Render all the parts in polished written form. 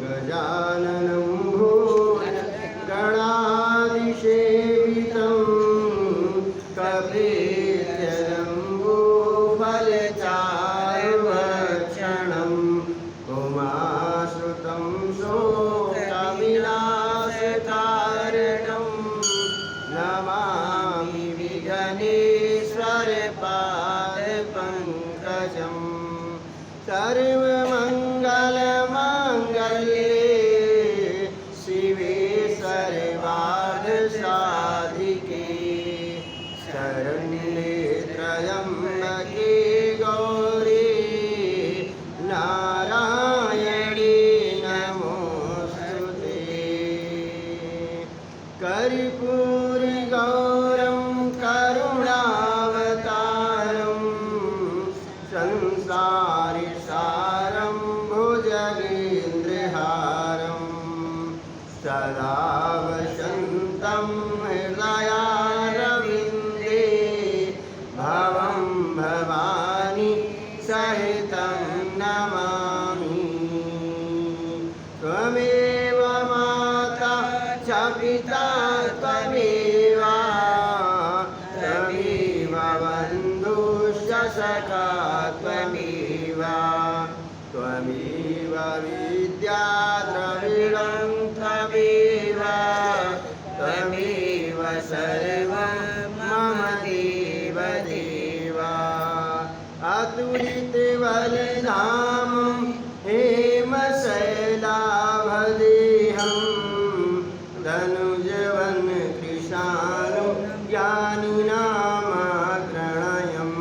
गजाननं भूतगणाधिसेवितं कपित्थजम्बूफलचारुभक्षणं उमासुतं शोकविनाशकारणं नमामि विघ्नेश्वरपादपङ्कजम्। सर्वमङ्गलमाङ्गल्ये शिवे सर्वार्थसाधिके शरण्ये त्र्यम्बके गौरी नारायणी नमोस्तुते। कर्पूरगौरं करुणावतारं संसारसारं भुजगेन्द्रहारं सदा वसन्तं हृदयारविन्दे भवं भवानी सहितं नमामि। त्वमेव माता च पिता त्वमेव त्वमेव बन्धुश्च सखा त्वमेव त्वमेव विद्या द्रविणं त्वमेव त्वमेव सर्वं मम देव देव। अतुलितबलधामं हेमशैलाभदेहं धनुजवनकृशानुं ज्ञानिनामाग्रणयम्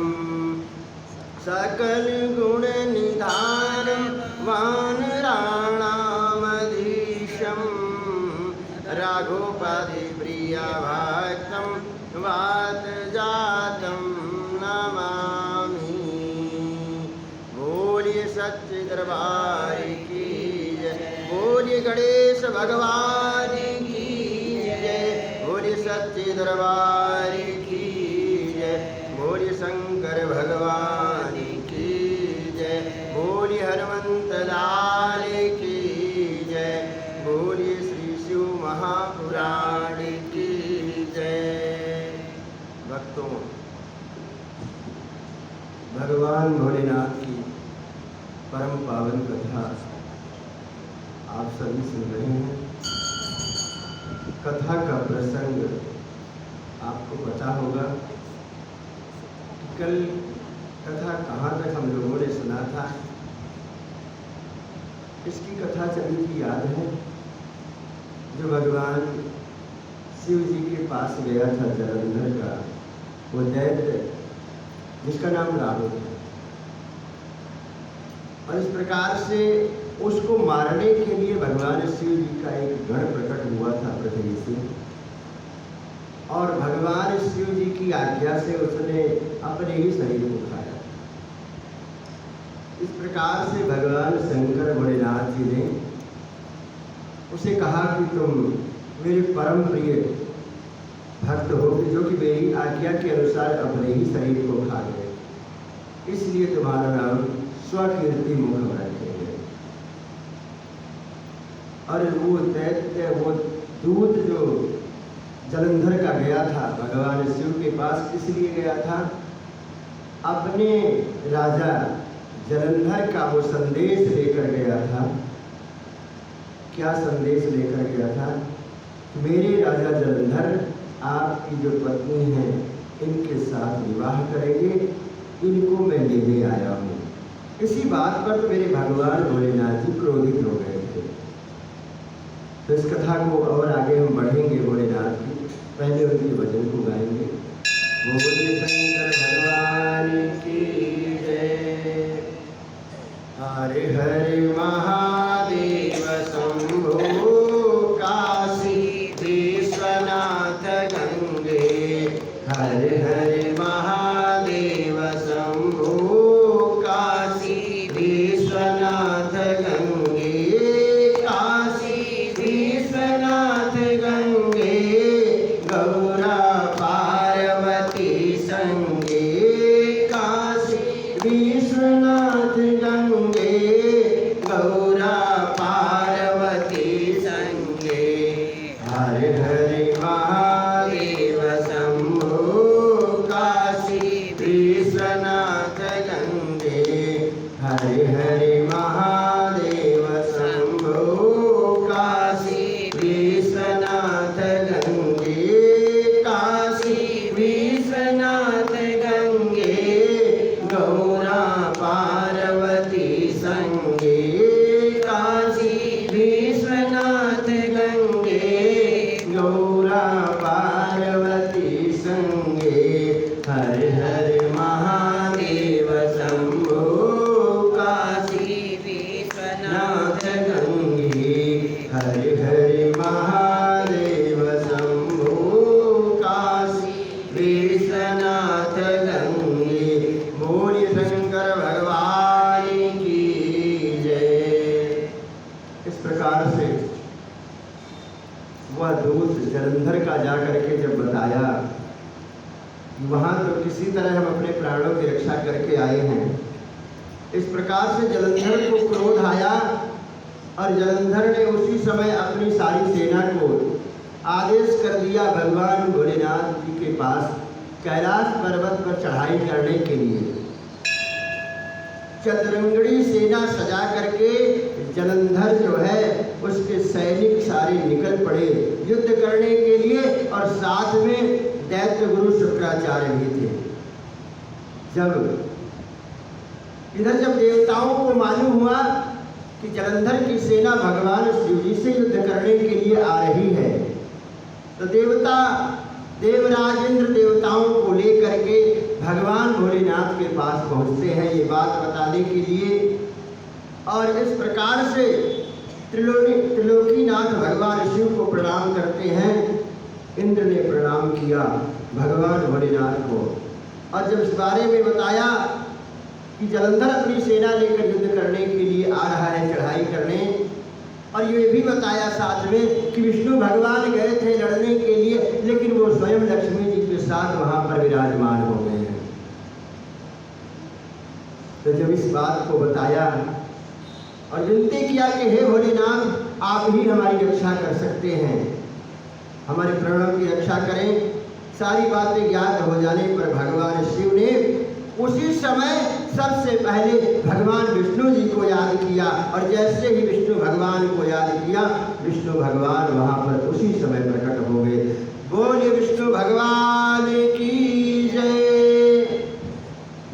सकलगुणनिधानं वानराणामधीशं रघुपतिप्रियभक्तं वातजातं नमामि। बोलिए सच्चे दरबार की जय, बोलिए गणेश भगवान की जय, बोलिए सच्चे दरबार की जय, बोलिए शंकर भगवान की जय, बोलिए हनुमंत लाल की जय, बोलिए श्री शिव महापुराण की जय। भक्तों, भगवान भोलेनाथ की परम पावन कथा आप सभी सुन रहे हैं। कथा का प्रसंग आपको पता होगा। कल कथा कहाँ तक हम लोगों ने सुना था, इसकी कथा चली थी, याद है? जो भगवान शिव जी के पास गया था जलंधर का वो दैत्य जिसका नाम रावण था, और इस प्रकार से उसको मारने के लिए भगवान शिव जी का एक गण प्रकट हुआ था पृथ्वी से, और भगवान शिव जी की आज्ञा से उसने अपने ही शरीर को खाया। इस प्रकार से भगवान शंकर भोलेनाथ जी ने उसे कहा कि तुम मेरे परम प्रिय भक्त हो, जो कि मेरी आज्ञा के अनुसार अपने ही शरीर को खा गए, इसलिए तुम्हारा नाम स्वकीर्ति मुख रखेंगे। और वो दैत्य, वो दूत जो जलंधर का गया था भगवान शिव के पास, इसलिए गया था अपने राजा जलंधर का वो संदेश लेकर गया था। क्या संदेश लेकर गया था? मेरे राजा जलंधर आपकी जो पत्नी है इनके साथ विवाह करेंगे, इनको मैं लेने आया हूँ। इसी बात पर तो मेरे भगवान भोलेनाथ जी क्रोधित हो गए थे। तो इस कथा को और आगे हम बढ़ेंगे भोलेनाथ की, पहले उनके भजन को गाएंगे। बोले शंकर भगवान की जय। हरे हरे महादेव शंभो काशी विश्वनाथ गंगे, हरे हरे महादेव शंभो काशी विश्वनाथ गंगे, काशी विश्वनाथ गंगे, गौरा पार्वती संगे, काशी विश्व विश्वनाथ गंगे गौरा पार्वती संगे हर हर महादेव शंभो काशी विश्वनाथ गंगे हर हर महादेव शंभो काशी विश्वनाथ गंगे काशी विश्वनाथ गंगे गौरा पार्वती संगे काशी विश्वनाथ गंगे गौरा पार्वती संगे हर हर महादेव शंभो काशी विश्वनाथ गंगे हर हर महादेव शंभो काशी विश्वनाथ गंगे। बोलिए शंकर भगवान की जय। इस प्रकार से वह दूत जलंधर का जाकर के जब बताया कि वहां तो किसी तरह हम अपने प्राणों की रक्षा करके आए हैं, इस प्रकार से जलंधर को क्रोध आया और जलंधर ने उसी समय अपनी सारी सेना को आदेश कर दिया भगवान भोलेनाथ जी के पास कैलाश पर्वत पर चढ़ाई करने के लिए। चतुरंगड़ी सेना सजा करके जलंधर जो है उसके सैनिक सारे निकल पड़े युद्ध करने के लिए, और साथ में दैत्य गुरु शुक्राचार्य भी थे। जब देवताओं को मालूम हुआ कि जलंधर की सेना भगवान शिव जी से युद्ध करने के लिए आ रही है, तो देवराज इंद्र देवताओं को लेकर के भगवान भोलेनाथ के पास पहुंचते हैं ये बात बताने के लिए। और इस प्रकार से त्रिलोकीनाथ भगवान शिव को प्रणाम करते हैं। इंद्र ने प्रणाम किया भगवान भोलेनाथ को, और जब इस बारे में बताया कि जलंधर अपनी सेना लेकर युद्ध करने के लिए आ रहा है, चढ़ाई करने, और ये भी बताया साथ में कि विष्णु भगवान गए थे लड़ने के लिए, लेकिन वो स्वयं लक्ष्मी जी के साथ वहां पर विराजमान हो गए हैं। तो जब इस बात को बताया और विनती किया कि हे भोलेनाथ, आप ही हमारी रक्षा कर सकते हैं, हमारे प्राणों की रक्षा करें। सारी बातें ज्ञात हो जाने पर भगवान शिव ने उसी समय सबसे पहले भगवान विष्णु जी को याद किया, और जैसे ही विष्णु भगवान को याद किया, विष्णु भगवान वहां पर उसी समय प्रकट हो गए। बोलिए विष्णु भगवान की जय।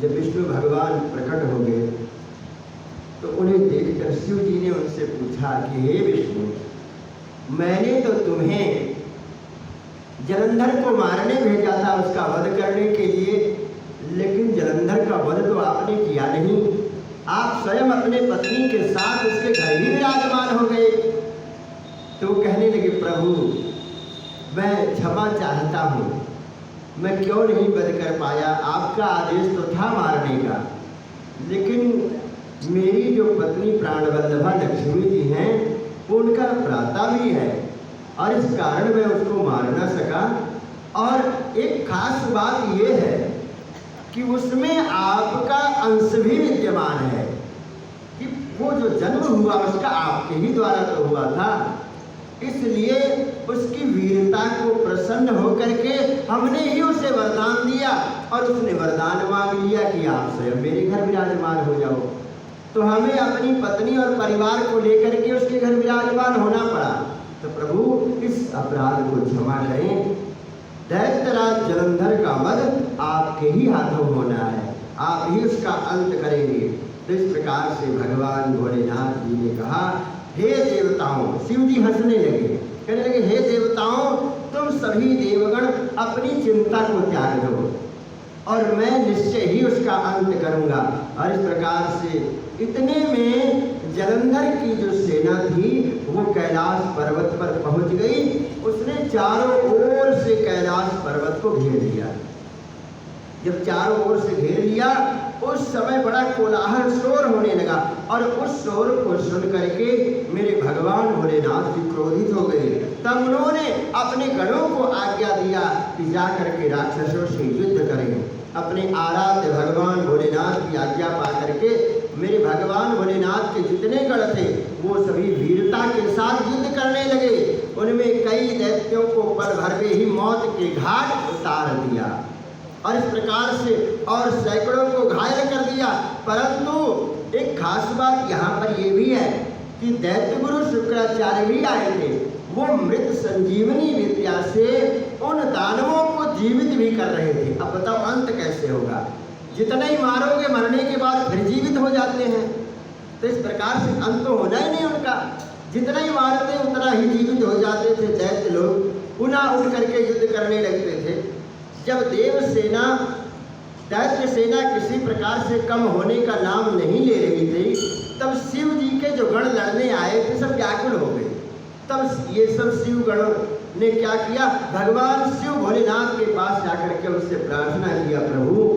जब विष्णु भगवान प्रकट हो गए तो उन्हें देखकर शिव जी ने उनसे पूछा कि हे विष्णु, मैंने तो तुम्हें जलंधर को मारने भेजा था, उसका वध करने के लिए, लेकिन जलंधर का वध तो आपने किया नहीं, आप स्वयं अपने पत्नी के साथ उसके घर ही विराजमान हो गए। तो कहने लगे, प्रभु मैं क्षमा चाहता हूँ, मैं क्यों नहीं वध कर पाया, आपका आदेश तो था मारने का, लेकिन मेरी जो पत्नी प्राणवल्लभा लक्ष्मी जी हैं वो उनका भ्राता भी है, और इस कारण मैं उसको मार न सका। और एक खास बात ये है कि उसमें आपका अंश भी विद्यमान है, कि वो जो जन्म हुआ उसका आपके ही द्वारा तो हुआ था, इसलिए उसकी वीरता को प्रसन्न होकर के हमने ही उसे वरदान दिया, और उसने वरदान मांग लिया कि आप स्वयं मेरे घर विराजमान हो जाओ। तो हमें अपनी पत्नी और परिवार को लेकर के उसके घर विराजमान होना पड़ा। तो प्रभु इस अपराध को क्षमा करें, दैत्यराज जलंधर का वध आपके ही हाथों होना है, आप ही उसका अंत करेंगे। तो इस प्रकार से भगवान भोलेनाथ जी ने कहा, हे देवताओं, शिव जी हंसने लगे, कहने लगे, हे देवताओं, तुम सभी देवगण अपनी चिंता को त्याग दो, और मैं निश्चय ही उसका अंत करूंगा। और इस प्रकार से इतने में जलंधर की जो सेना थी वो कैलाश पर्वत पर पहुंच गई। उसने चारों ओर से कैलाश पर्वत को घेर लिया। जब चारों ओर से घेर लिया, उस समय बड़ा कोलाहल शोर होने लगा, और उस शोर को सुन करके मेरे भगवान भोलेनाथ जी क्रोधित हो गए। तब उन्होंने अपने गणों को आज्ञा दिया कि जा करके राक्षसों से युद्ध करें। अपने आराध्य भगवान भोलेनाथ की आज्ञा पा करके मेरे भगवान भोलेनाथ के जितने गण थे वो सभी वीरता के साथ युद्ध करने लगे। उनमें कई दैत्यों को पल भर में ही मौत के घाट उतार दिया और इस प्रकार से और सैकड़ों को घायल कर दिया। परंतु एक खास बात यहाँ पर ये भी है कि दैत्य गुरु शुक्राचार्य भी आए थे। वो मृत संजीवनी विद्या से उन दानवों को जीवित भी कर रहे थे। अब बताओ अंत कैसे होगा? जितना ही मारोगे मरने के बाद फिर जीवित हो जाते हैं, तो इस प्रकार से अंत तो होना ही नहीं उनका। जितना ही मारते उतना ही जीवित हो जाते थे दैत्य लोग, पुनः उठ करके युद्ध करने लगते थे। जब देव सेना दैत्य सेना किसी प्रकार से कम होने का नाम नहीं ले रही थी, तब शिव जी के जो गण लड़ने आए थे सब व्याकुल हो गए। तब ये सब शिव गणों ने क्या किया, भगवान शिव भोलेनाथ के पास जाकर के उनसे प्रार्थना किया, प्रभु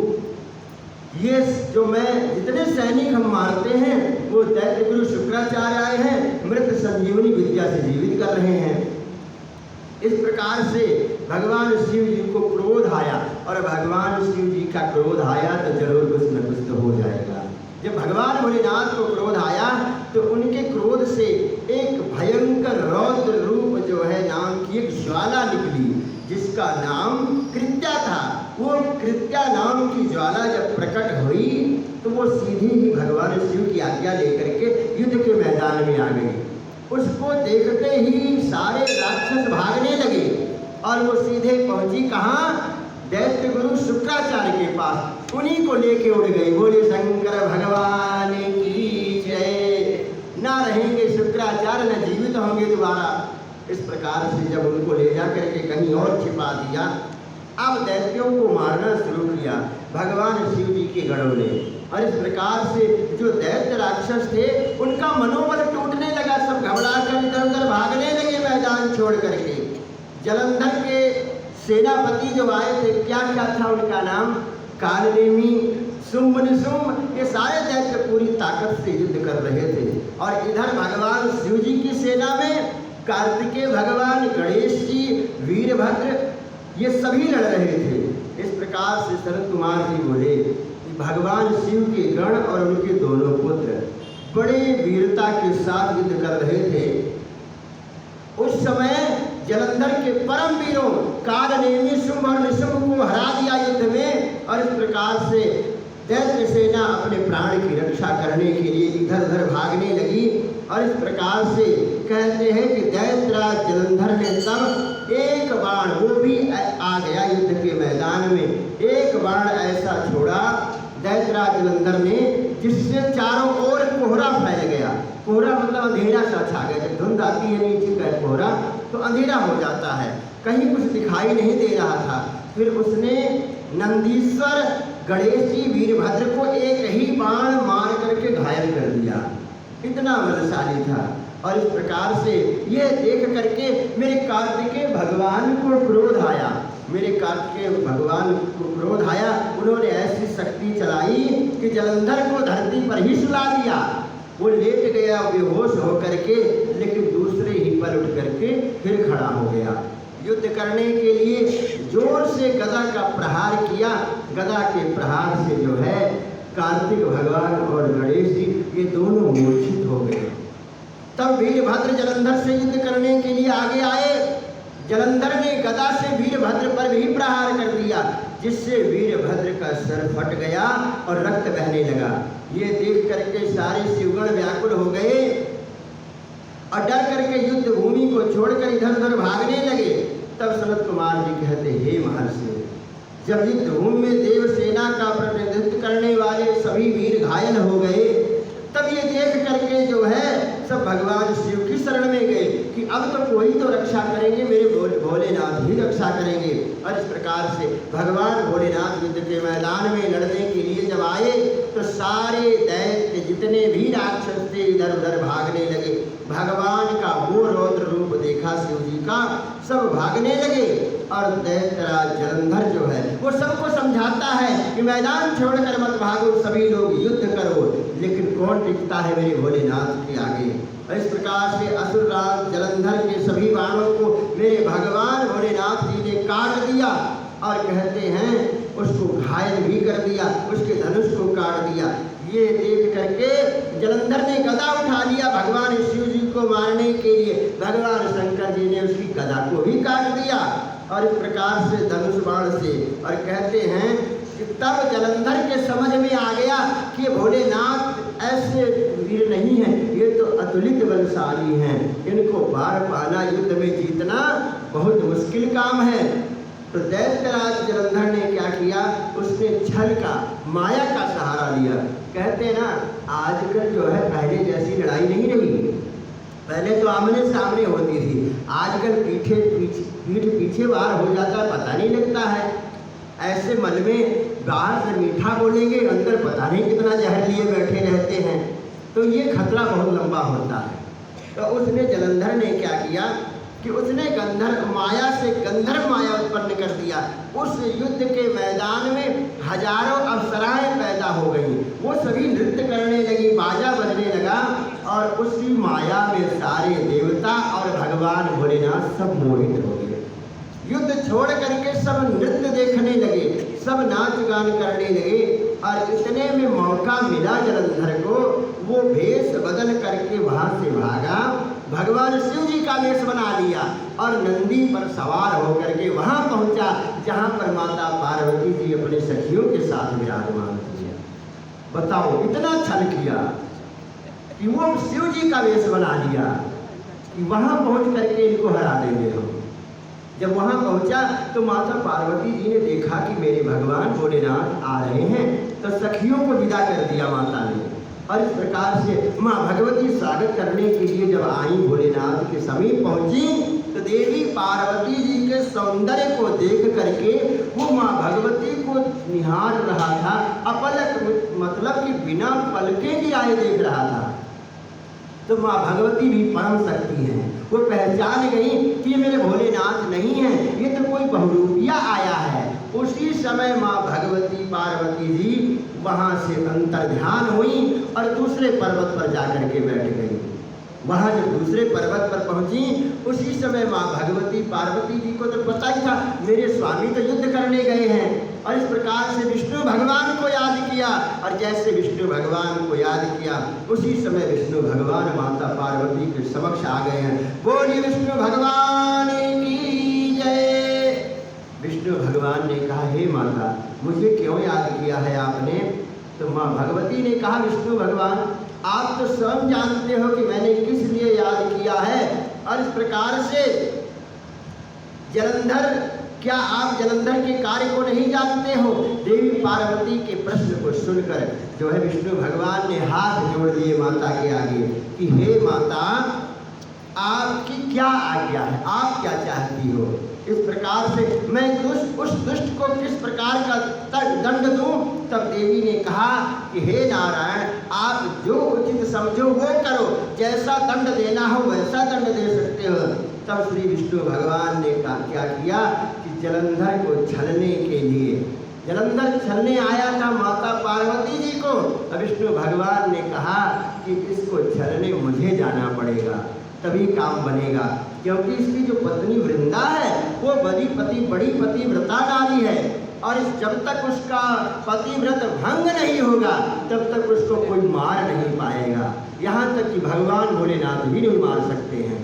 ये जो मैं जितने सैनिक हम मारते हैं वो दैत्य गुरु शुक्राचार्य आए हैं, मृत संजीवनी विद्या से जीवित कर रहे हैं। इस प्रकार से भगवान शिव जी को क्रोध आया, और भगवान शिव जी का क्रोध आया तो जरूर कुछ न कुछ तो हो जाएगा। जब भगवान भोलेनाथ को क्रोध आया तो उनके क्रोध से एक भयंकर रौद्र रूप जो है नाम की एक ज्वाला निकली, जिसका नाम कृत्या था। वो कृत्या नाम की ज्वाला जब प्रकट हुई तो वो सीधी ही भगवान शिव की आज्ञा लेकर के युद्ध के मैदान में आ गई। उसको देखते ही सारे राक्षस भागने लगे और वो सीधे पहुंची कहाँ, दैत्य गुरु शुक्राचार्य के पास। उन्हीं को लेके उड़ गई। बोले शंकर भगवान की जय। ना रहेंगे शुक्राचार्य, न जीवित होंगे दोबारा। इस प्रकार से जब उनको ले जा करके कहीं और छिपा दिया, अब दैत्यों को मारना शुरू किया भगवान शिव जी के गणों ने। और इस प्रकार से जो दैत्य राक्षस थे उनका मनोबल टूटने लगा, सब घबरा कर इधर उधर भागने लगे मैदान छोड़ करके। जलंधर के सेनापति जो आए थे, क्या क्या था उनका नाम, कालनेमी, शुंभ निशुंभ, ये सारे दैत्य पूरी ताकत से युद्ध कर रहे थे। और इधर भगवान शिव जी की सेना में कार्तिकेय भगवान, गणेश जी, वीरभद्र, ये सभी लड़ रहे थे। इस प्रकार से शरद कुमार जी बोले कि भगवान शिव के गण और उनके दोनों पुत्र बड़े वीरता के साथ युद्ध कर रहे थे। उस समय जलंधर के परम वीरों कालनेमी, शुंभ और निशुंभ को हरा दिया युद्ध में। और इस प्रकार से दैत्य सेना अपने प्राण की रक्षा करने के लिए इधर उधर भागने लगी। और इस प्रकार से कहते हैं कि दैत्यराज जलंधर ने तब एक बाण, वो भी आ गया युद्ध के मैदान में, एक बाण ऐसा छोड़ा दैत्यराज जलंधर ने जिससे चारों ओर कोहरा फैल गया। कोहरा मतलब अंधेरा सा छा गया। जब धुंध आती है नीचे का कोहरा तो अंधेरा हो जाता है, कहीं कुछ दिखाई नहीं दे रहा था। फिर उसने नंदीश्वर, गणेश जी, वीरभद्र को एक ही बाण मार करके घायल कर दिया। इतना बलशाली था। और इस प्रकार से ये देख करके मेरे कार्तिकेय भगवान को क्रोध आया, मेरे कार्तिकेय भगवान को क्रोध आया। उन्होंने ऐसी शक्ति चलाई कि जलंधर को धरती पर ही सुला दिया। वो लेट गया बेहोश होकर के, लेकिन दूसरे ही पल उठ करके फिर खड़ा हो गया। युद्ध करने के लिए जोर से गदा का प्रहार किया। गदा के प्रहार से जो है कार्तिक भगवान और गणेश जी ये दोनों मूर्छित हो गए। तब वीरभद्र जलंधर से युद्ध करने के लिए आगे आए। जलंधर ने गदा से वीरभद्र पर भी प्रहार कर दिया, जिससे वीरभद्र का सर फट गया और रक्त बहने लगा। ये देख करके सारे शिवगण व्याकुल हो गए और डर करके युद्ध भूमि को छोड़कर इधर उधर भागने लगे। तब सनत कुमार जी कहते, हे महर्षि, जब युद्ध भूमि में देव सेना का प्रतिनिधित्व करने वाले सभी वीर घायल हो गए, तब ये देख करके जो है सब भगवान शिव की शरण में गए कि अब तो कोई तो रक्षा करेंगे, मेरे भोलेनाथ ही रक्षा करेंगे। और इस प्रकार से भगवान भोलेनाथ युद्ध के मैदान में लड़ने के लिए जब आए तो सारे दैत्य जितने भी राक्षस थे इधर उधर भागने लगे। भगवान का वो रौद्र रूप देखा शिव जी का, सब भागने लगे। और दैत्यराज जलंधर जो है वो सबको समझाता है कि मैदान छोड़कर मत भागो, सभी लोग युद्ध करो, लेकिन कौन टिकता है मेरे भोलेनाथ के आगे। और इस प्रकार से असुरराज जलंधर के सभी बाणों को मेरे भगवान भोलेनाथ जी ने काट दिया। और कहते हैं उसको घायल भी कर दिया, उसके धनुष को काट दिया। ये देख करके जलंधर ने गदा उठा लिया भगवान शिव जी को मारने के लिए। भगवान शंकर जी ने उसकी गदा को भी काट दिया और इस प्रकार से धनुष बाण से, और कहते हैं कि तब जलंधर के समझ में आ गया कि भोलेनाथ ऐसे वीर नहीं है, ये तो अतुलित बलशाली हैं, इनको बार पाना, युद्ध में जीतना बहुत मुश्किल काम है। तो दैत्यराज जलंधर ने क्या किया, उसने छल का, माया का सहारा लिया। कहते हैं ना, आजकल जो है पहले जैसी लड़ाई नहीं रही, पहले तो आमने सामने होती थी, आजकल पीठ पीछे वार हो जाता है, पता नहीं लगता है। ऐसे मन में बाहर से मीठा बोलेंगे, अंदर पता नहीं कितना जहर लिए बैठे रहते हैं, तो ये खतरा बहुत लंबा होता है। तो उसने जलंधर ने क्या किया कि उसने गंधर्व माया से गंधर्व माया उत्पन्न कर दिया। उस युद्ध के मैदान में हजारों अप्सराएं पैदा हो गई, वो सभी नृत्य करने लगी, बाजा बजने लगा, और उसी माया में सारे देवता और भगवान भोलेनाथ सब मोहित हो गए। युद्ध छोड़ करके सब नृत्य देखने लगे, सब नाच गान करने लगे, और इतने में मौका मिला जलंधर को, वो भेष बदल करके वहां से भागा, भगवान शिव जी का वेश बना लिया और नंदी पर सवार होकर के वहां पहुंचा जहां पर माता पार्वती जी अपने सखियों के साथ विराजमान थी। बताओ, इतना छल किया कि वो शिव जी का वेश बना लिया कि वहां पहुंच करके इनको हरा देंगे हम। जब वहां पहुंचा तो माता पार्वती जी ने देखा कि मेरे भगवान भोलेनाथ आ रहे हैं, तो सखियों को विदा कर दिया माता ने, और इस प्रकार से माँ भगवती स्वागत करने के लिए जब आई, भोलेनाथ के समीप पहुंची, तो देवी पार्वती जी के सौंदर्य को देख करके वो माँ भगवती को निहार रहा था, अपलक, मतलब कि बिना पलके की आए देख रहा था। तो माँ भगवती भी परम शक्ति हैं, वो पहचान गई कि ये मेरे भोलेनाथ नहीं है, ये तो कोई बहुरूपिया आया है। उसी समय माँ भगवती पार्वती जी वहाँ से अंतर ध्यान हुई और दूसरे पर्वत पर जाकर के बैठ गई। वहाँ जब दूसरे पर्वत पर पहुँची, उसी समय माँ भगवती पार्वती जी को तो पता ही था मेरे स्वामी तो युद्ध करने गए हैं, और इस प्रकार से विष्णु भगवान को याद किया, और जैसे विष्णु भगवान को याद किया उसी समय विष्णु भगवान माता पार्वती के समक्ष आ गए हैं। बोलिए विष्णु भगवान की जय। विष्णु भगवान ने कहा, हे माता, मुझे क्यों याद किया है आपने? तो माँ भगवती ने कहा, विष्णु भगवान, आप तो स्वयं जानते हो कि मैंने किस लिए याद किया है, और इस प्रकार से जलंधर, क्या आप जलंधर के कार्य को नहीं जानते हो? देवी पार्वती के प्रश्न को सुनकर जो है विष्णु भगवान ने हाथ जोड़ दिए माता के आगे कि हे माता, आपकी क्या आज्ञा है, आप क्या चाहती हो? इस प्रकार से मैं उस दुष्ट को किस प्रकार का दंड दूं? तब देवी ने कहा कि हे नारायण, आप जो उचित समझो वो करो, जैसा दंड देना हो वैसा दंड दे सकते हो। तब श्री विष्णु भगवान ने क्या किया कि जलंधर को छलने के लिए, जलंधर छलने आया था माता पार्वती जी को, विष्णु भगवान ने कहा कि इसको छलने मुझे जाना पड़ेगा, तभी काम बनेगा, क्योंकि इसकी जो पत्नी वृंदा है वो बड़ी पतिव्रता नारी है, और जब तक उसका पतिव्रत भंग नहीं होगा तब तक उसको कोई मार नहीं पाएगा, यहाँ तक कि भगवान भोलेनाथ भी नहीं मार सकते हैं।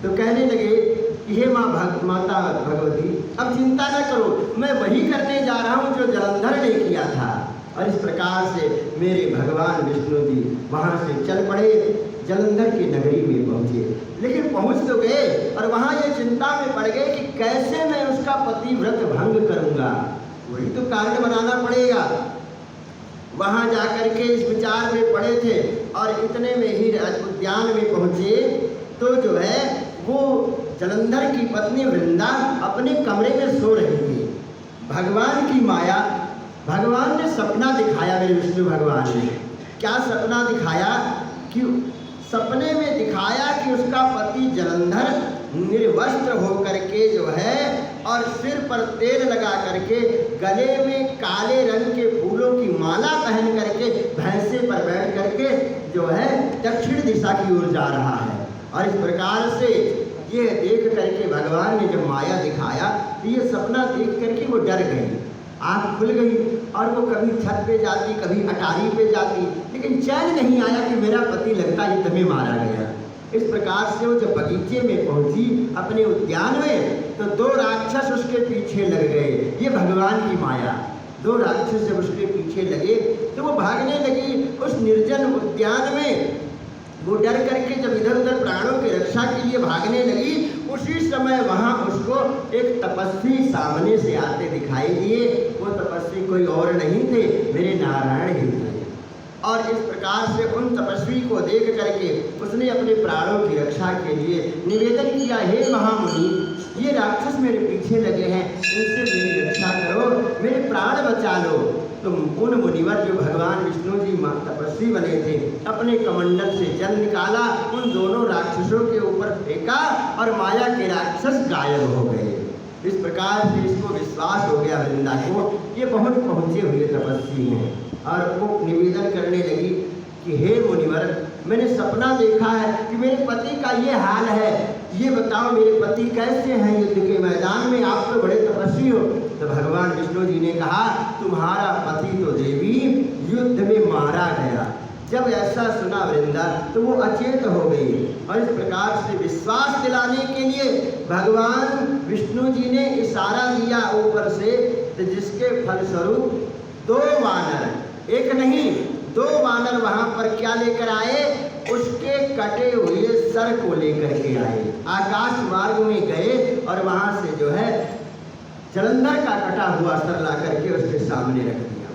तो कहने लगे कि हे माता भगवती, अब चिंता न करो, मैं वही करने जा रहा हूँ जो जलंधर ने किया था। और इस प्रकार से मेरे भगवान विष्णु जी वहाँ से चल पड़े, जलंधर की नगरी में पहुँचे। लेकिन पहुँच तो गए और वहाँ ये चिंता में पड़ गए कि कैसे मैं उसका पतिव्रत भंग करूँगा, वही तो कारण बनाना पड़ेगा। वहाँ जाकर के इस विचार में पड़े थे और इतने में ही उद्यान में पहुँचे तो जो है वो जलंधर की पत्नी वृंदा अपने कमरे में सो रही थी। भगवान की माया, भगवान ने सपना दिखाया, मेरे विष्णु भगवान ने क्या सपना दिखाया कि सपने में दिखाया कि उसका पति जलंधर निर्वस्त्र होकर के जो है और सिर पर तेल लगा करके, गले में काले रंग के फूलों की माला पहन करके भैंसे पर बैठ करके जो है दक्षिण दिशा की ओर जा रहा है। और इस प्रकार से ये देख करके भगवान ने जब माया दिखाया तो ये सपना देख करके वो डर गई। आँख खुल गई और वो कभी छत पे जाती, कभी अटारी पे जाती, लेकिन चैन नहीं आया कि मेरा पति लगता युद्ध में मारा गया। इस प्रकार से वो जब बगीचे में पहुंची अपने उद्यान में, तो 2 राक्षस उसके पीछे लग गए। ये भगवान की माया। 2 राक्षस जब उसके पीछे लगे तो वो भागने लगी उस निर्जन उद्यान में। वो डर करके जब इधर उधर प्राणों की रक्षा के लिए भागने लगी, उसी समय वहाँ उसको एक तपस्वी सामने से आते दिखाई दिए। वो तपस्वी कोई और नहीं थे, मेरे नारायण ही थे। और इस प्रकार से उन तपस्वी को देख करके उसने अपने प्राणों की रक्षा के लिए निवेदन किया, हे महामुनि, ये राक्षस मेरे पीछे लगे हैं, इनसे मेरी रक्षा करो, मेरे प्राण बचा लो। तो उन मुनिवर जो भगवान विष्णु जी तपस्वी बने थे, अपने कमंडल से जल निकाला, उन दोनों राक्षसों के ऊपर फेंका और माया के राक्षस गायब हो गए। इस प्रकार से इसको विश्वास हो गया वृंदा को, ये बहुत पहुँचे हुए तपस्वी हैं। और वो निवेदन करने लगी कि हे मुनिवर, मैंने सपना देखा है कि मेरे पति का ये हाल है, ये बताओ मेरे पति कैसे हैं युद्ध के मैदान में, आप तो बड़े तपस्वी हो। तो भगवान विष्णु जी ने कहा, तुम्हारा पति तो देवी युद्ध में मारा गया। जब ऐसा सुना वृंदा तो वो अचेत हो गई। और इस प्रकार से विश्वास दिलाने के लिए भगवान विष्णु जी ने इशारा दिया ऊपर से, तो जिसके फलस्वरूप 2 वानर, एक नहीं 2 वानर वहां पर क्या लेकर आए, उसके कटे हुए सर को लेकर के आए। आकाश मार्ग में गए और वहां से जो है जलंधर का कटा हुआ सर ला करके उसके सामने रख दिया।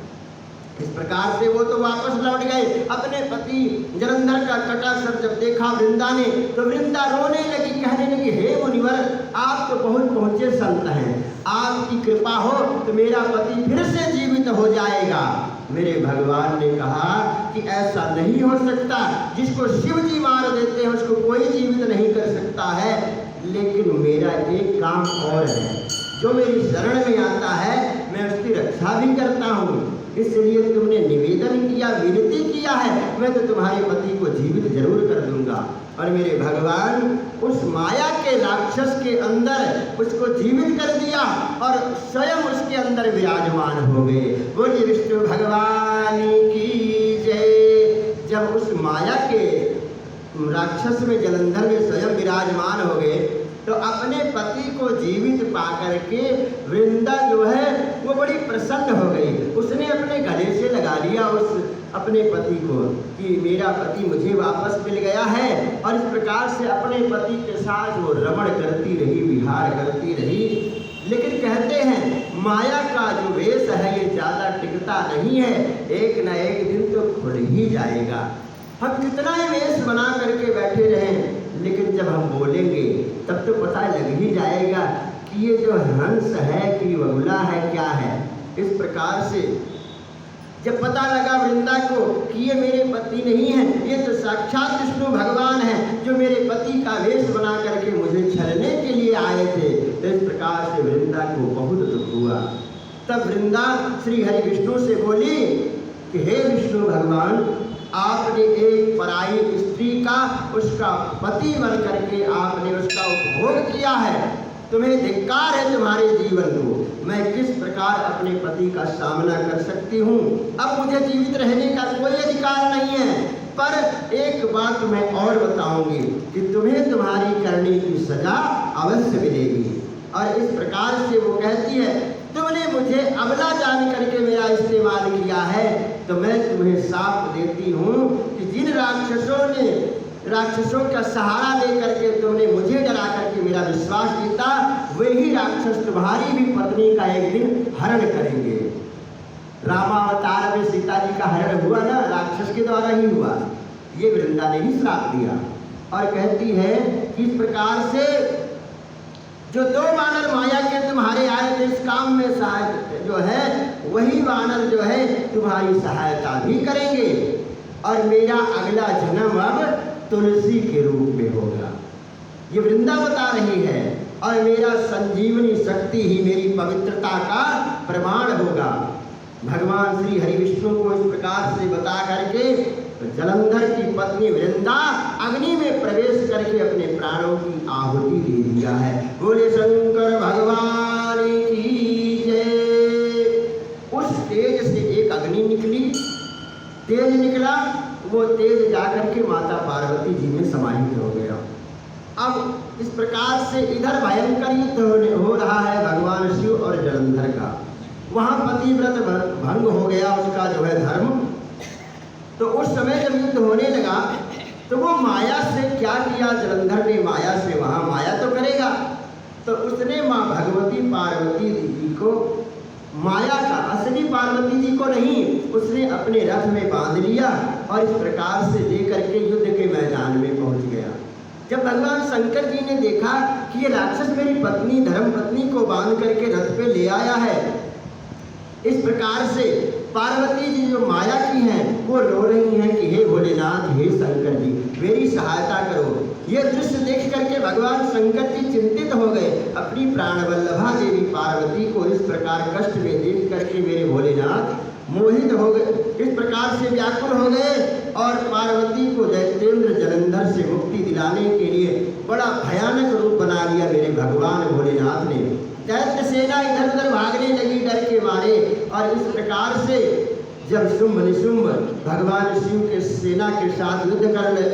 इस प्रकार से वो तो वापस लौट गए। अपने पति जलंधर का कटा सर जब देखा वृंदा ने, तो वृंदा रोने लगी, कहने लगी, हे मुनिवर, आप तो बहुत पहुंचे संत हैं, आपकी कृपा हो तो मेरा पति फिर से जीवित हो जाएगा। मेरे भगवान ने कहा कि ऐसा नहीं हो सकता, जिसको शिव जी मार देते हैं उसको कोई जीवित नहीं कर सकता है, लेकिन मेरा एक काम और है, जो मेरी शरण में आता है मैं उसकी रक्षा भी करता हूँ। इसलिए तुमने निवेदन किया, विनती किया है, मैं तो तुम्हारे पति को जीवित जरूर कर दूंगा। और मेरे भगवान उस माया के राक्षस के अंदर उसको जीवित कर दिया और स्वयं उसके अंदर विराजमान हो गए। बोलिए विष्णु भगवान की जय। जब उस माया के राक्षस में जलंधर में स्वयं विराजमान हो गए, तो अपने पति को जीवित पाकर के वृंदा जो है वो बड़ी प्रसन्न हो गई। उसने अपने गले से लगा लिया उस अपने पति को कि मेरा पति मुझे वापस मिल गया है। और इस प्रकार से अपने पति के साथ वो रमण करती रही, विहार करती रही। लेकिन कहते हैं माया का जो वेश है ये ज़्यादा टिकता नहीं है, एक न एक दिन तो खुल ही जाएगा। हम कितना ही वेश बना करके बैठे रहें, लेकिन जब हम बोलेंगे तब तो पता लग ही जाएगा कि ये जो हंस है कि बगुला है, क्या है। इस प्रकार से जब पता लगा वृंदा को कि ये मेरे पति नहीं है, ये तो साक्षात विष्णु भगवान है जो मेरे पति का वेश बना करके मुझे छलने के लिए आए थे, तो इस प्रकार से वृंदा को बहुत दुख हुआ। तब वृंदा श्री हरि विष्णु से बोली कि हे विष्णु भगवान, आपने एक पराई स्त्री का उसका पति बन करके आपने उसका उपभोग किया है, तुम्हें धिक्कार है तुम्हारे जीवन को। मैं किस प्रकार अपने पति का सामना कर सकती हूँ, अब मुझे जीवित रहने का कोई अधिकार नहीं है। पर एक बात मैं और बताऊंगी कि तुम्हें तुम्हारी करने की सजा अवश्य मिलेगी। और इस प्रकार से वो कहती है, तुमने मुझे अबला जान करके मेरा इस्तेमाल किया है, तो मैं तुम्हें साफ देती हूँ कि जिन राक्षसों का सहारा लेकर के तुमने मुझे डरा करके मेरा विश्वास जीता, वही राक्षस तुम्हारी भी पत्नी का एक दिन हरण करेंगे। रामावतार में सीता जी का हरण हुआ ना, राक्षस के द्वारा ही हुआ। ये वृंदा ने ही श्राप दिया। और कहती है कि इस प्रकार से जो 2 वानर माया के तुम्हारे आए थे इस काम में सहायक जो है, वही वानर जो है तुम्हारी सहायता भी करेंगे। और मेरा अगला जन्म अब तुलसी के रूप में होगा, ये वृंदा बता रही है। और मेरा संजीवनी शक्ति ही मेरी पवित्रता का प्रमाण होगा। भगवान श्री हरि विष्णु को इस प्रकार से बता करके जलंधर की पत्नी वृंदा अग्नि में प्रवेश करके अपने प्राणों की आहुति दे दिया है। बोले शंकर भगवान की जय। तेज निकला, वो तेज जाकर के माता पार्वती जी में समाहित हो गया। अब इस प्रकार से इधर भयंकर युद्ध हो रहा है भगवान शिव और जलंधर का। वहाँ पतिव्रत भंग हो गया उसका जो है धर्म। तो उस समय जब युद्ध होने लगा तो वो माया से क्या किया, जलंधर ने माया से, वहाँ माया तो करेगा, तो उसने माँ भगवती पार्वती जी को, माया का असली पार्वती जी को नहीं, उसने अपने रथ में बांध लिया और इस प्रकार से लेकर के युद्ध के मैदान में पहुंच गया। जब भगवान शंकर जी ने देखा कि ये राक्षस मेरी पत्नी, धर्म पत्नी को बांध करके रथ पे ले आया है, इस प्रकार से पार्वती जी जो माया की हैं वो रो रही हैं कि हे भोलेनाथ, हे शंकर जी, मेरी सहायता करो। ये दृश्य देख करके भगवान शंकर जी चिंतित हो गए। अपनी प्राणवल्लभा देवी पार्वती को इस प्रकार कष्ट में देख करके मेरे भोलेनाथ मोहित हो गए, इस प्रकार से व्याकुल हो गए और पार्वती को दैत्येंद्र जलंधर से मुक्ति दिलाने के लिए बड़ा भयानक रूप बना लिया मेरे भगवान भोलेनाथ ने। दैत्य सेना इधर उधर भागने लगी डर के मारे और इस प्रकार से जब शुंभ निशुंभ भगवान शिव के सेना के साथ युद्ध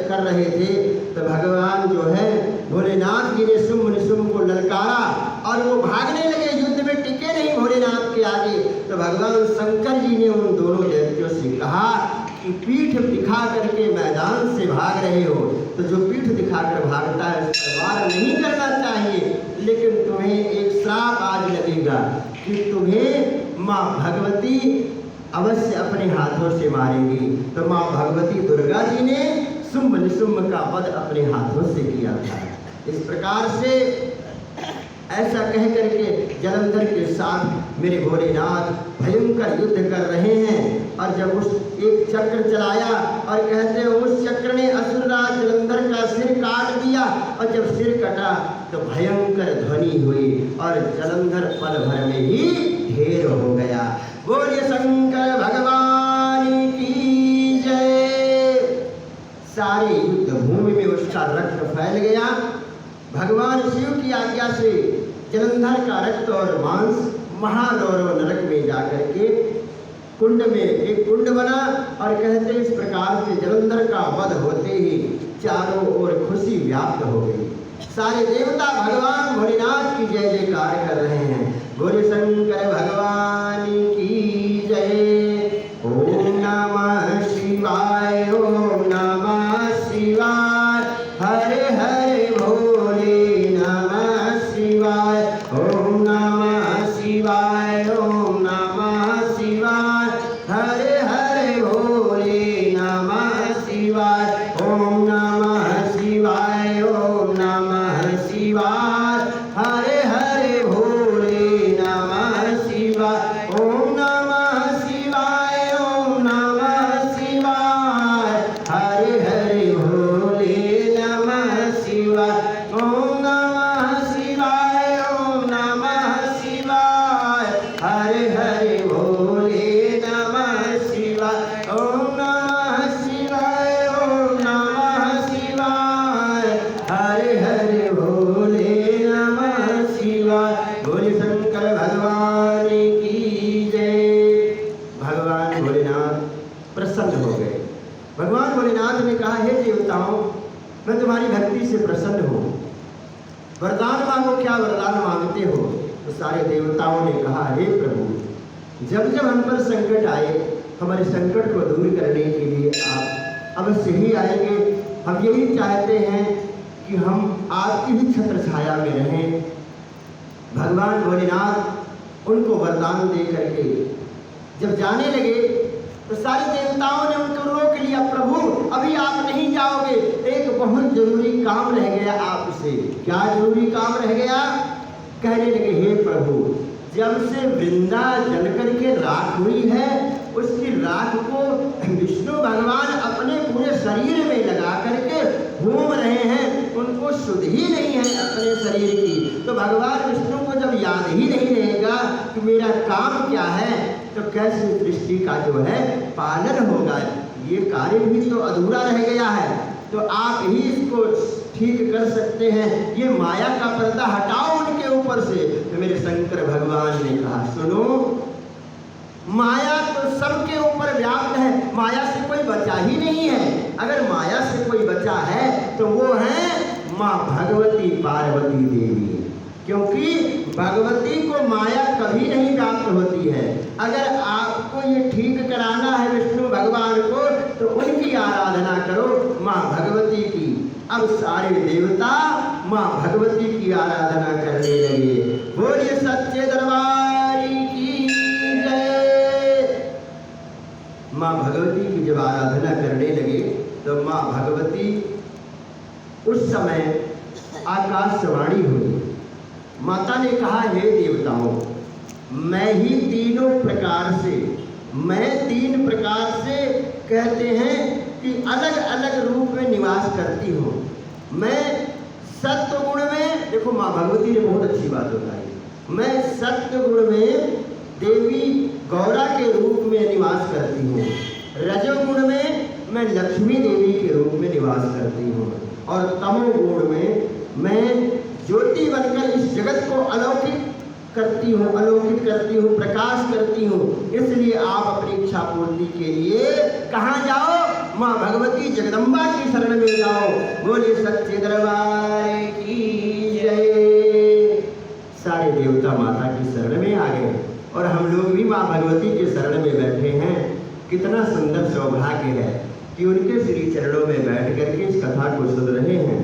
कर रहे थे तो भगवान जो है भोलेनाथ जी ने शुंभ निशुंभ को ललकारा और वो भागने लगे, युद्ध में टिके नहीं भोलेनाथ के आगे। तो भगवान शंकर जी ने उन दोनों दैत्यों से कहा कि पीठ दिखा करके मैदान से भाग रहे हो तो जो पीठ दिखाकर भागता है उस पर वार नहीं करना चाहिए, लेकिन तुम्हें एक श्राप आज लगेगा कि तुम्हें माँ भगवती अवश्य अपने हाथों से मारेंगी। तो माँ भगवती दुर्गा जी ने शुंभ निशुंभ का वध अपने हाथों से किया था। इस प्रकार से ऐसा कह करके जलंधर के साथ मेरे भोलेनाथ भयंकर युद्ध कर रहे हैं। और जब उस एक चक्र चलाया और कहते हैं उस चक्र ने असुरराज जलंधर का सिर काट दिया और जब सिर कटा तो भयंकर ध्वनि हुई और जलंधर पल भर में ही ढेर हो गया। बोलिए शंकर भगवान की जय। सारी युद्ध भूमि में उसका रक्त फैल गया। भगवान शिव की आज्ञा से जलंधर का रक्त और मांस महारौरव नरक में जाकर के कुंड में एक कुंड बना और कहते इस प्रकार से जलंधर का वध होते ही चारों ओर खुशी व्याप्त हो गई। सारे देवता भगवान भोलेनाथ की जय जयकार कर रहे हैं। बोले शंकर भगवान की जय। ओम नमः शिवाय, ओम नमः शिवाय, हरे हरे भोले नमः शिवाय, ओम नमः शिवाय, ओम नमः शिवाय, हरे हरे भोले नमः शिवाय, ओम नमः शिवाय, ओम नमः शिवाय, हरे हरे भोले नमः शिवाय, ओम नमः शिवाय, ओम नमः शिवाय, हरे हरे भोले नमः शिवाय, ओम नमः शिवाय, ओम नमः शिवाय, हरे हरे भोले नमः शिवाय, ओम नमः शिवाय, ओम नमः शिवाय, हरे हरे भोले नमः शिवाय। बोले शंकर भगवान की जय। भगवान भोलेनाथ प्रसन्न हो गए। भगवान भोलेनाथ ने कहा हे देवताओं, मैं तुम्हारी भक्ति से प्रसन्न हूँ, वरदान मांगो, क्या वरदान मांगते हो। तो सारे देवताओं ने कहा हे प्रभु, जब जब हम पर संकट आए हमारे संकट को दूर करने के लिए आप अवश्य ही आएंगे। हम यही चाहते हैं कि हम आपकी ही छत्र छाया में रहें। भगवान भोलेनाथ उनको वरदान दे करके जब जाने लगे तो सारे देवताओं ने उनको रोक लिया। प्रभु अभी आप नहीं जाओगे, एक बहुत जरूरी काम रह गया आपसे। क्या जरूरी काम रह गया? कहने लगे हे प्रभु, जब से वृंदा जल करके राख हुई है उसकी राख को विष्णु भगवान अपने पूरे शरीर में लगा करके घूम रहे हैं, उनको शुद्ध ही नहीं है अपने शरीर की। तो भगवान विष्णु को जब याद ही नहीं रहेगा कि मेरा काम क्या है तो कैसे सृष्टि का जो है पालन होगा। ये कार्य भी तो अधूरा रह गया है, तो आप ही इसको ठीक कर सकते हैं। ये माया का पर्दा हटाओ उनके ऊपर से। तो मेरे शंकर भगवान ने कहा सुनो, माया तो सबके ऊपर व्याप्त है, माया से कोई बचा ही नहीं है। अगर माया से कोई बचा है तो वो है माँ भगवती पार्वती देवी, क्योंकि भगवती को माया कभी नहीं प्राप्त होती है। अगर आपको ये ठीक कराना है विष्णु भगवान को तो उनकी आराधना करो, माँ भगवती की। अब सारे देवता माँ भगवती की आराधना करने लगे। बोलिए सच्चे दरबार की जय। माँ भगवती की जब आराधना करने लगे तो माँ भगवती उस समय आकाशवाणी हुई। माता ने कहा, हे देवताओं, मैं ही तीनों प्रकार से, मैं 3 प्रकार से कहते हैं कि अलग अलग रूप में निवास करती हूँ। मैं सत्व गुण में, देखो माँ भगवती ने बहुत अच्छी बात बताई, मैं सत्व गुण में देवी गौरा के रूप में निवास करती हूँ, रजोगुण में मैं लक्ष्मी देवी के रूप में निवास करती हूँ, और तमोगुण में मैं ज्योति बनकर इस जगत को अलौकिक करती हूँ, अलौकिक करती हूँ, प्रकाश करती हूँ। इसलिए आप अपनी इच्छा पूर्ति के लिए कहाँ जाओ? माँ भगवती जगदम्बा की शरण में जाओ। बोलिए सच्चे दरबार की जय। सारे देवता माता की शरण में आ गए और हम लोग भी माँ भगवती के शरण में बैठे हैं। कितना सुंदर सौभाग्य है कि उनके श्री चरणों में बैठ करके इस कथा को सुन रहे हैं।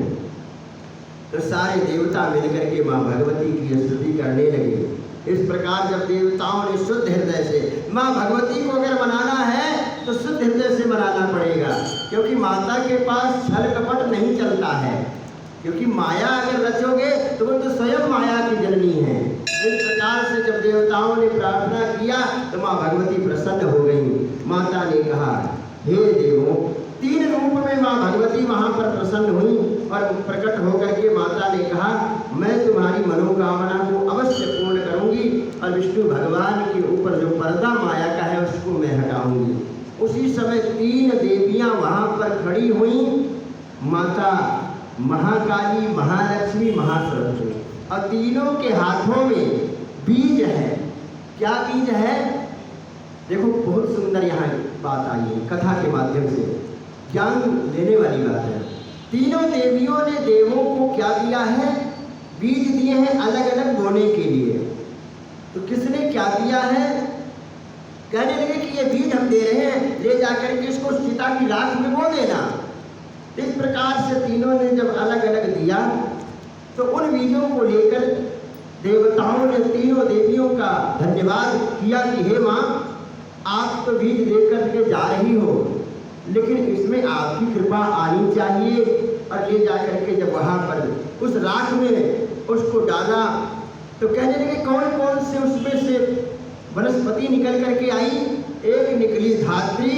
तो सारे देवता मिलकर के माँ भगवती की स्तुति करने लगे। इस प्रकार जब देवताओं ने शुद्ध हृदय से, माँ भगवती को अगर मनाना है तो शुद्ध हृदय से मनाना पड़ेगा, क्योंकि माता के पास छल कपट नहीं चलता है। क्योंकि माया अगर रचोगे तो वो तो स्वयं माया की जननी है। इस प्रकार से जब देवताओं ने प्रार्थना किया तो माँ भगवती प्रसन्न हो गई। माता ने कहा, हे देवों, 3 रूप में माँ भगवती वहाँ पर प्रसन्न हुई और प्रकट होकर के माता ने कहा, मैं तुम्हारी मनोकामना को अवश्य पूर्ण करूंगी और विष्णु भगवान के ऊपर जो पर्दा माया का है उसको मैं हटाऊंगी। उसी समय 3 देवियाँ वहाँ पर खड़ी हुई, माता महाकाली, महालक्ष्मी, महासरस्वती, और तीनों के हाथों में बीज है। क्या बीज है? देखो बहुत सुंदर यहाँ बात आई है, कथा के माध्यम से ज्ञान लेने वाली बात है। तीनों देवियों ने देवों को क्या दिया है? बीज दिए हैं अलग अलग बोने के लिए। तो किसने क्या दिया है? कहने लगे कि ये बीज हम दे रहे हैं, ले जाकर के इसको सीता की राख में बो देना। इस प्रकार से तीनों ने जब अलग अलग दिया तो उन बीजों को लेकर देवताओं ने तीनों देवियों का धन्यवाद किया कि हे माँ, आप तो बीज लेकर के जा रही हो, लेकिन इसमें आपकी कृपा आनी चाहिए। और ले जाकर के जब वहाँ पर उस राख में उसको डाला तो कहने लगे कौन कौन से उसमें से वनस्पति निकल करके आई? एक निकली धात्री,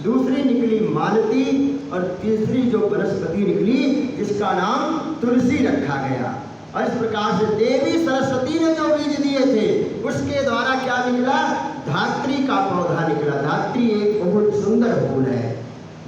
दूसरी निकली मालती और तीसरी जो वनस्पति निकली जिसका नाम तुलसी रखा गया। और इस प्रकार से देवी सरस्वती ने जो बीज दिए थे उसके द्वारा क्या निकला? धात्री का पौधा निकला। धात्री एक बहुत सुंदर फूल है।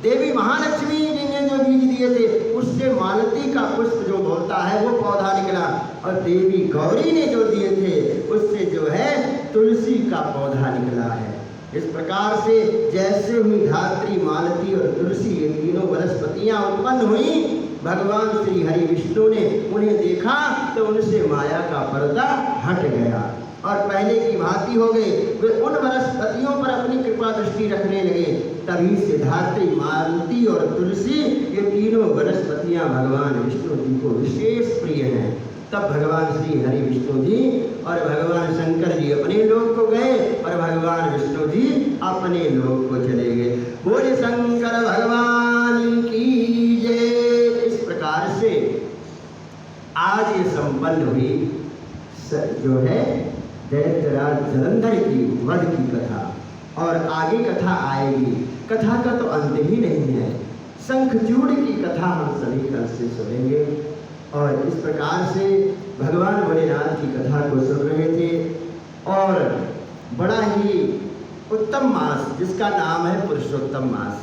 देवी महालक्ष्मी जी ने जो बीज दिए थे उससे मालती का पुष्प जो बोलता है वो पौधा निकला, और देवी गौरी ने जो दिए थे उससे जो है तुलसी का पौधा निकला है। इस प्रकार से जैसे ही धात्री, मालती और तुलसी ये तीनों वनस्पतियां उत्पन्न हुई, भगवान श्री हरि विष्णु ने उन्हें देखा तो उनसे माया का पर्दा हट गया और पहले की भांति हो गए। वे उन वनस्पतियों पर अपनी कृपा दृष्टि रखने लगे। तभी से धात्री, मालती और तुलसी ये तीनों वनस्पतियां भगवान विष्णु जी को विशेष प्रिय हैं। तब भगवान श्री हरि विष्णु जी और भगवान शंकर जी अपने लोक को गए और भगवान विष्णु जी अपने लोक को चले गए। बोले शंकर भगवान की जय। इस प्रकार से आज ये संपन्न हुई जो है दैत्यराज जलंधर की वध की कथा, और आगे कथा आएगी। कथा का तो अंत ही नहीं है। शंखचूड़ की कथा हम सभी कल से सुनेंगे। और इस प्रकार से भगवान भोलेनाथ की कथा को सुन रहे थे और बड़ा ही उत्तम मास जिसका नाम है पुरुषोत्तम मास,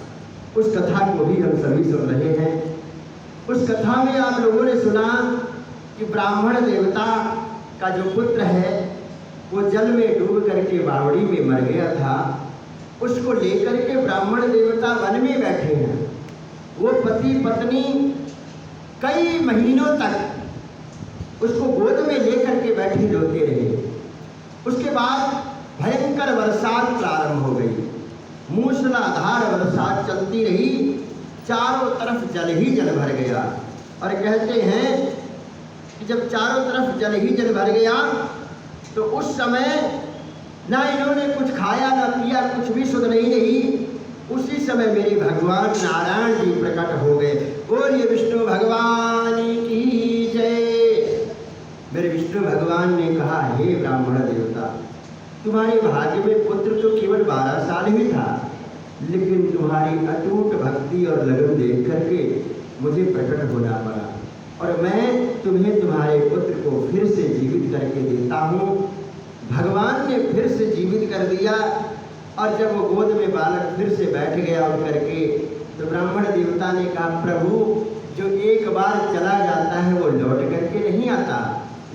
उस कथा को भी हम सभी सुन रहे हैं। उस कथा में आप लोगों ने सुना कि ब्राह्मण देवता का जो पुत्र है वो जल में डूब करके बावड़ी में मर गया था, उसको लेकर के ब्राह्मण देवता वन में बैठे हैं। वो पति पत्नी कई महीनों तक उसको गोद में लेकर के बैठे रोते रहे। उसके बाद भयंकर बरसात प्रारंभ हो गई, मूसलाधार बरसात चलती रही, चारों तरफ जल ही जल भर गया। और कहते हैं कि जब चारों तरफ जल ही जल भर गया तो उस समय ना इन्होंने कुछ खाया ना पिया, कुछ भी सुध नहीं रही। उसी समय मेरे भगवान नारायण जी प्रकट हो गए। बोलिए विष्णु भगवान की जय। मेरे विष्णु भगवान ने कहा, हे ब्राह्मण देवता, तुम्हारे भाग्य में पुत्र तो केवल 12 साल ही था, लेकिन तुम्हारी अटूट भक्ति और लगन देख करके मुझे प्रकट होना पड़ा, और मैं तुम्हें तुम्हारे पुत्र को फिर से जीवित करके देता हूँ। भगवान ने फिर से जीवित कर दिया, और जब वो गोद में बालक फिर से बैठ गया उठ करके, तो ब्राह्मण देवता ने कहा, प्रभु, जो एक बार चला जाता है वो लौट करके नहीं आता,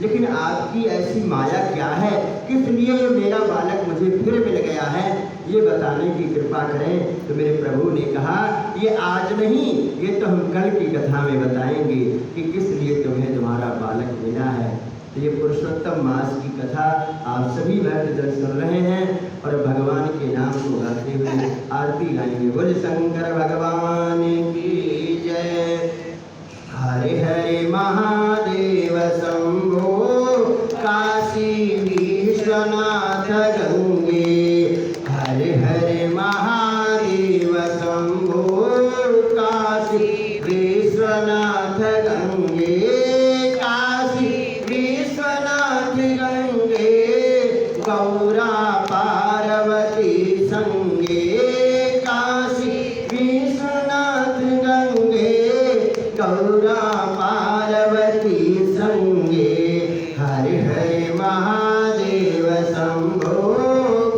लेकिन आपकी ऐसी माया क्या है, किस लिए ये मेरा बालक मुझे फिर मिल गया है, ये बताने की कृपा करें। तो मेरे प्रभु ने कहा, ये आज नहीं, ये तो हम कल की कथा में बताएंगे कि किस लिए तुम्हें तुम्हारा बालक मिला है। तो ये पुरुषोत्तम मास की कथा आप सभी भक्तजन सुन रहे हैं, और भगवान के नाम को गाते हुए आरती गाएंगे। बोल शंकर भगवान की जय। हरे हरे महादेव शंभो काशी विश्वनाथ गंगे। हरे हरे महादेव शंभो काशी विश्वनाथ गंगे। काशी विश्वनाथ गंगे गौरा पार्वती संगे। काशी विश्वनाथ गंगे गौरा पार्वती संगे। हरे हरे महादेव शंभो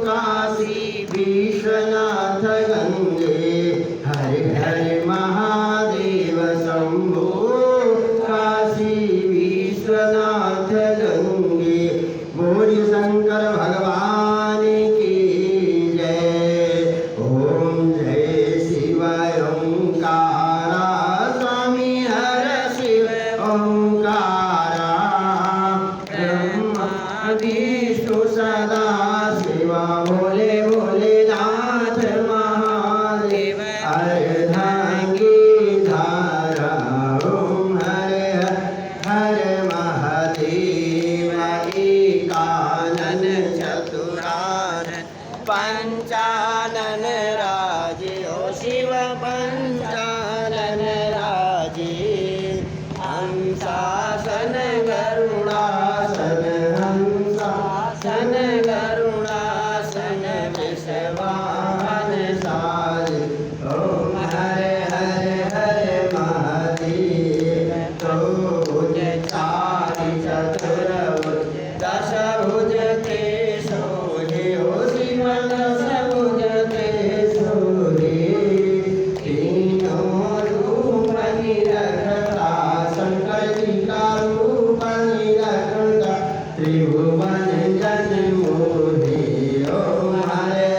काशी विश्वनाथ गंगे। हरे हरे महादेव शंभो काशी विश्वनाथ गंगे। बोल शंकर भगवान की जय। ओम जय शिवाय ओंकारा स्वामी हर शिव ओंकारा। ब्रह्मा विष्णु सदा शिवा भोले भोलेनाथ महादेव। अर्धांगी धारा ओम हरे हर महादेव। एकानन चतुरानन पंचानन राजे। ओ शिव पंचानन राजे। हंसासन गरुड़ासन हंसासन गरुड़ासन विषवाहन साज। ओम हरे हरे हरे महादेव। तो भुज चारि चतुर्भुज दश भुज ते सोहे। ओ शिव दश भुज ते सोहे। तीनों रूप निरखता शंकर जी का रूप निरखता। त्रिभुवन जन मोहे। ओम हरे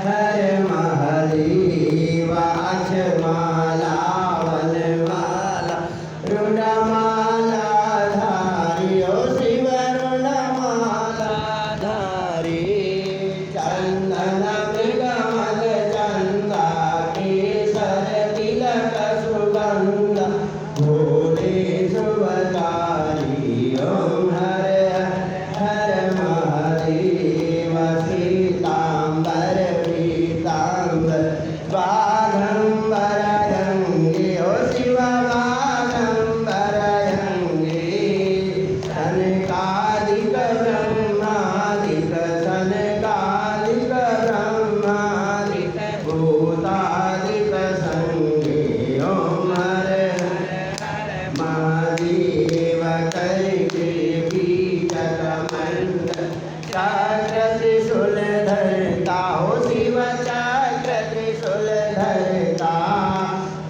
हरे महादेव। अक्षमाला वनमाला रुंडमाला धारी। ओ शिव रुंडमाला धारी। चंदन मृगमल चंदा केसर तिलक सुगंध भोले शुभकारी। ओम हरे हरे महादेव। सीतांबर पीतांबर बाघंबर गंगे। ओ शिव बाघंबर गंगे। सनकादिक ब्रह्मादिक सनकादिक ब्रह्मादिक भूतादिक संगे। ओम हरे हरे महादेव। करके बीजक मंडल चक्र त्रिशूल धरता। हो शिव चक्र त्रिशूल धरता।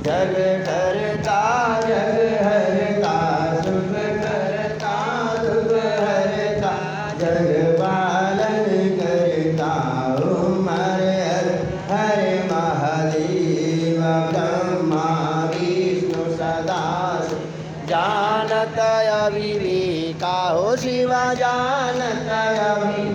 जग करता जग हरता सुख करता सुख हरता। जग जानत अविवेका हो शिव जानत अविवेका।